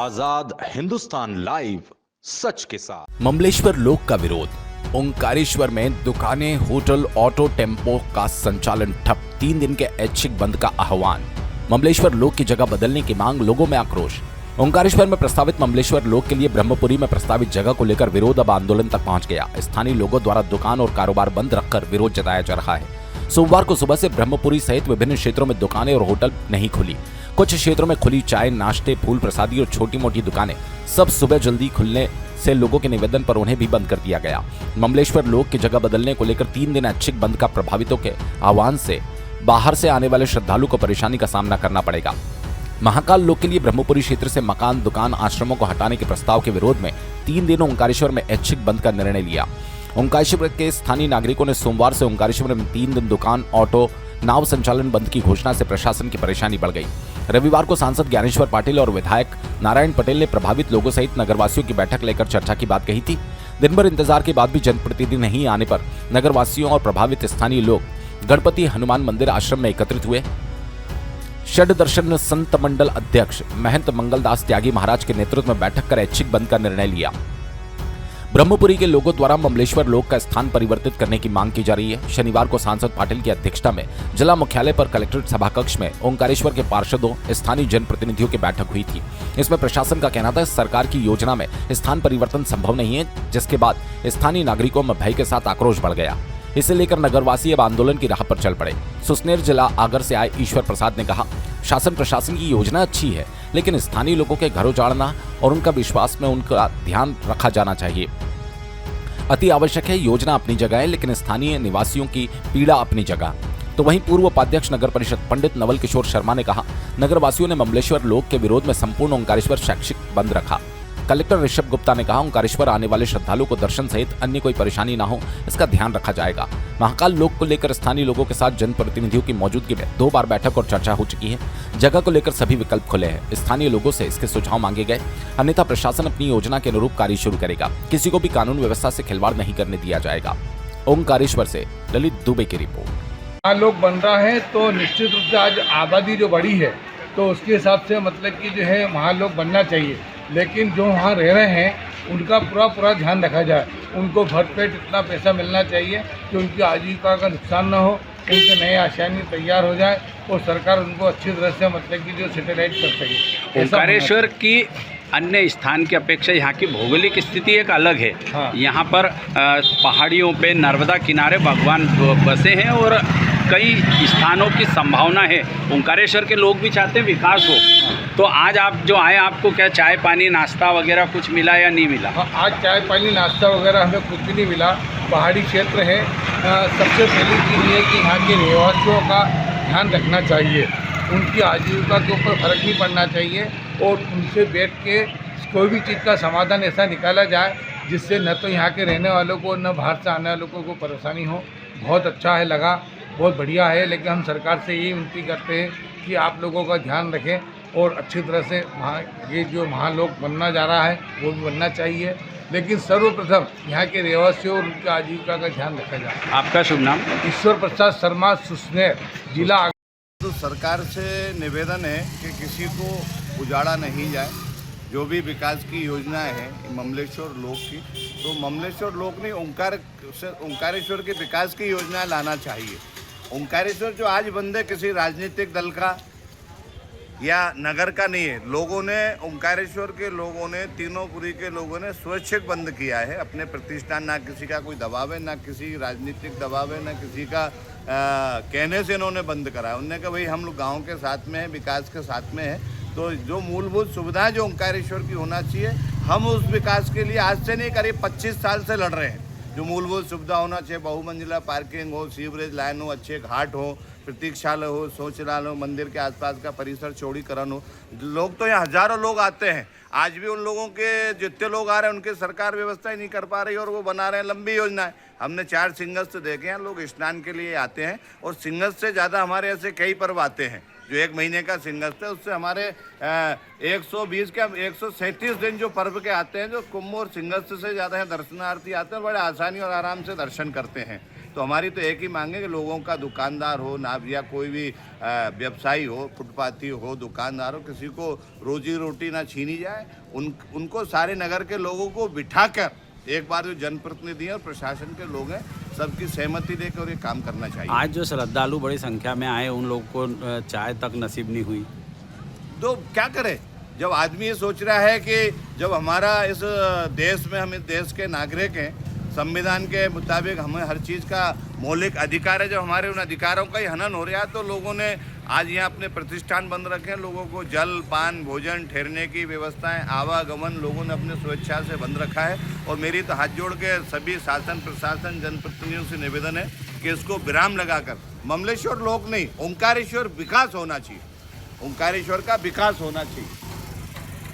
आजाद Hindustan live, सच के साथ। ममलेश्वर लोक का विरोध। ओंकारेश्वर में दुकानें, होटल, ऑटो, टेम्पो का संचालन ठप। 3 दिन के ऐच्छिक बंद का आह्वान। ममलेश्वर लोक की जगह बदलने की मांग, लोगों में आक्रोश। ओंकारेश्वर में प्रस्तावित ममलेश्वर लोक के लिए ब्रह्मपुरी में प्रस्तावित जगह को लेकर विरोध अब आंदोलन तक पहुंच गया। स्थानीय लोगों द्वारा दुकान और कारोबार बंद रखकर विरोध जताया जा रहा है। सोमवार को सुबह से ब्रह्मपुरी सहित विभिन्न क्षेत्रों में दुकानें और होटल नहीं खुली। कुछ क्षेत्रों में खुली चाय, नाश्ते, फूल प्रसादी और छोटी मोटी दुकानें सब सुबह जल्दी खुलने से लोगों के निवेदन पर उन्हें भी बंद कर दिया गया। ममलेश्वर लोक की जगह बदलने को लेकर 3 दिन ऐच्छिक बंद का प्रभावितों के आह्वान से बाहर से आने वाले श्रद्धालु को परेशानी का सामना करना पड़ेगा। महाकाल लोक के लिए ब्रह्मपुरी क्षेत्र से मकान, दुकान, आश्रमों को हटाने के प्रस्ताव के विरोध में 3 दिन ओंकारेश्वर में ऐच्छिक बंद का निर्णय लिया। ओंकारेश्वर के स्थानीय नागरिकों ने सोमवार से ओंकारेश्वर में 3 दिन दुकान, ऑटो, नाव संचालन बंद की घोषणा से प्रशासन की परेशानी बढ़ गई। रविवार को सांसद ज्ञानेश्वर पाटिल और विधायक नारायण पटेल ने प्रभावित लोगों सहित नगरवासियों की बैठक लेकर चर्चा की बात कही थी। दिन भर इंतजार के बाद भी जनप्रतिनिधि नहीं आने पर नगरवासियों और प्रभावित स्थानीय लोग गणपति हनुमान मंदिर आश्रम में एकत्रित हुए। षड दर्शन संत मंडल अध्यक्ष महंत मंगलदास त्यागी महाराज के नेतृत्व में बैठक कर ऐच्छिक बंद का निर्णय लिया। ब्रह्मपुरी के लोगों द्वारा ममलेश्वर लोक का स्थान परिवर्तित करने की मांग की जा रही है। शनिवार को सांसद पाटिल की अध्यक्षता में जिला मुख्यालय पर कलेक्ट्रेट सभाकक्ष में ओंकारेश्वर के पार्षदों, स्थानीय जनप्रतिनिधियों की बैठक हुई थी। इसमें प्रशासन का कहना था सरकार की योजना में स्थान परिवर्तन संभव नहीं है, जिसके बाद स्थानीय नागरिकों में भय के साथ आक्रोश बढ़ गया। इसे लेकर नगरवासी अब आंदोलन की राह पर चल पड़े। सुसनेर जिला आगर से आए ईश्वर प्रसाद ने कहा, शासन प्रशासन की योजना अच्छी है, लेकिन स्थानीय लोगों के घर उजाड़ना और उनका विश्वास में उनका ध्यान रखा जाना चाहिए। अति आवश्यक है, योजना अपनी जगह है, लेकिन स्थानीय निवासियों की पीड़ा अपनी जगह। तो वहीं पूर्व उपाध्यक्ष नगर परिषद पंडित नवल किशोर शर्मा ने कहा, नगरवासियों ने ममलेश्वर लोक के विरोध में संपूर्ण ओंकारेश्वर शैक्षिक बंद रखा। कलेक्टर ऋषभ गुप्ता ने कहा, ओंकारेश्वर आने वाले श्रद्धालुओं को दर्शन सहित अन्य कोई परेशानी न हो, इसका ध्यान रखा जाएगा। महाकाल लोक को लेकर स्थानीय लोगों के साथ जनप्रतिनिधियों की मौजूदगी में 2 बार बैठक और चर्चा हो चुकी है। जगह को लेकर सभी विकल्प खुले हैं। स्थानीय लोगों से इसके सुझाव मांगे गए, अन्यथा प्रशासन अपनी योजना के अनुरूप कार्य शुरू करेगा। किसी को भी कानून व्यवस्था से खिलवाड़ नहीं करने दिया जाएगा। ओंकारेश्वर से ललित दुबे की रिपोर्ट। महालोक बन रहा है तो निश्चित रूप से आज आबादी जो बढ़ी है तो उसके हिसाब से मतलब कि जो है महालोक बनना चाहिए, लेकिन जो वहाँ रह रहे हैं उनका पूरा ध्यान रखा जाए। उनको भरपेट इतना पैसा मिलना चाहिए कि उनकी आजीविका का नुकसान ना हो, उनके नए आसानी तैयार हो जाए और सरकार उनको अच्छी तरह से मतलब कि जो सेटेलाइट कर सके। ओंकारेश्वर की अन्य स्थान की अपेक्षा यहाँ की भौगोलिक स्थिति एक अलग है। हाँ। यहाँ पर पहाड़ियों पे नर्मदा किनारे भगवान बसे हैं और कई स्थानों की संभावना है। ओंकारेश्वर के लोग भी चाहते हैं विकास हो। तो आज आप जो आए, आपको क्या चाय पानी नाश्ता वगैरह कुछ मिला या नहीं मिला? आज चाय पानी नाश्ता वगैरह हमें कुछ भी नहीं मिला। पहाड़ी क्षेत्र है, सबसे पहली चीज़ ये कि यहाँ के निवासियों का ध्यान रखना चाहिए। उनकी आजीविका के ऊपर फर्क नहीं पड़ना चाहिए और उनसे बैठ के कोई भी चीज़ का समाधान ऐसा निकाला जाए जिससे न तो यहाँ के रहने वालों को न बाहर से आने वालों को परेशानी हो। बहुत अच्छा है, लगा बहुत बढ़िया है, लेकिन हम सरकार से यही विनती करते हैं कि आप लोगों का ध्यान रखें और अच्छी तरह से ये जो महालोक बनना जा रहा है वो भी बनना चाहिए, लेकिन सर्वप्रथम यहाँ के रहवासियों और उनकी आजीविका का ध्यान रखा जाए। आपका शुभ नाम? ईश्वर प्रसाद शर्मा, सुसनेर जिला। तो सरकार से निवेदन है कि किसी को उजाड़ा नहीं जाए। जो भी विकास की योजनाएं हैं ममलेश्वर लोक की, तो ममलेश्वर लोक नहीं ओंकारेश्वर के विकास की योजनाएं लाना चाहिए। ओंकारेश्वर जो आज बंद है किसी राजनीतिक दल का या नगर का नहीं है। लोगों ने ओंकारेश्वर के लोगों ने, तीनोंपुरी के लोगों ने स्वैच्छिक बंद किया है। अपने प्रतिष्ठान, ना किसी का कोई दबाव है, ना किसी राजनीतिक दबाव है, ना किसी का कहने से इन्होंने बंद करा है। उन्होंने कहा भाई हम लोग गाँव के साथ में हैं, विकास के साथ में है, तो जो मूलभूत सुविधाएं जो ओंकारेश्वर की होना चाहिए, हम उस विकास के लिए आज से नहीं, करीब 25 साल से लड़ रहे हैं। जो मूलभूत सुविधा होना चाहिए, बहुमंजिला पार्किंग हो, सीवरेज लाइन हो, अच्छे घाट हो, प्रतीक्षालय हो, शौचालय हो, मंदिर के आसपास का परिसर चौड़ीकरण हो। लोग तो यहाँ हजारों लोग आते हैं, आज भी उन लोगों के जितने लोग आ रहे हैं उनकी सरकार व्यवस्था ही नहीं कर पा रही और वो बना रहे हैं लंबी योजना है। हमने 4 सिंगल्स देखे हैं, लोग स्नान के लिए आते हैं और सिंगल्स से ज़्यादा हमारे ऐसे कई पर्व आते हैं। जो 1 महीने का सिंगल्स है उससे हमारे 120 के 137 दिन जो पर्व के आते हैं, जो कुंभ और सिंगल्स से ज़्यादा है दर्शनार्थी आते हैं और बड़े आसानी और आराम से दर्शन करते हैं। तो हमारी तो एक ही मांग है कि लोगों का, दुकानदार हो ना या कोई भी व्यवसायी हो, फुटपाथी हो, दुकानदार हो, किसी को रोजी रोटी ना छीनी जाए। उनको सारे नगर के लोगों को बिठाकर एक बार जो जनप्रतिनिधि हैं और प्रशासन के लोग हैं, सबकी सहमति लेकर और ये काम करना चाहिए। आज जो श्रद्धालु बड़ी संख्या में आए, उन लोगों को चाय तक नसीब नहीं हुई, तो क्या करें? जब आदमी ये सोच रहा है कि जब हमारा इस देश में, हम इस देश के नागरिक हैं, संविधान के मुताबिक हमें हर चीज़ का मौलिक अधिकार है, जब हमारे उन अधिकारों का ही हनन हो रहा है, तो लोगों ने आज यहाँ अपने प्रतिष्ठान बंद रखे हैं। लोगों को जल, पान, भोजन, ठहरने की व्यवस्थाएं, आवागमन लोगों ने अपने स्वेच्छा से बंद रखा है। और मेरी तो हाथ जोड़ के सभी शासन, प्रशासन, जनप्रतिनिधियों से निवेदन है कि इसको विराम लगाकर ममलेश्वर लोक नहीं, ओंकारेश्वर विकास होना चाहिए। ओंकारेश्वर का विकास होना चाहिए।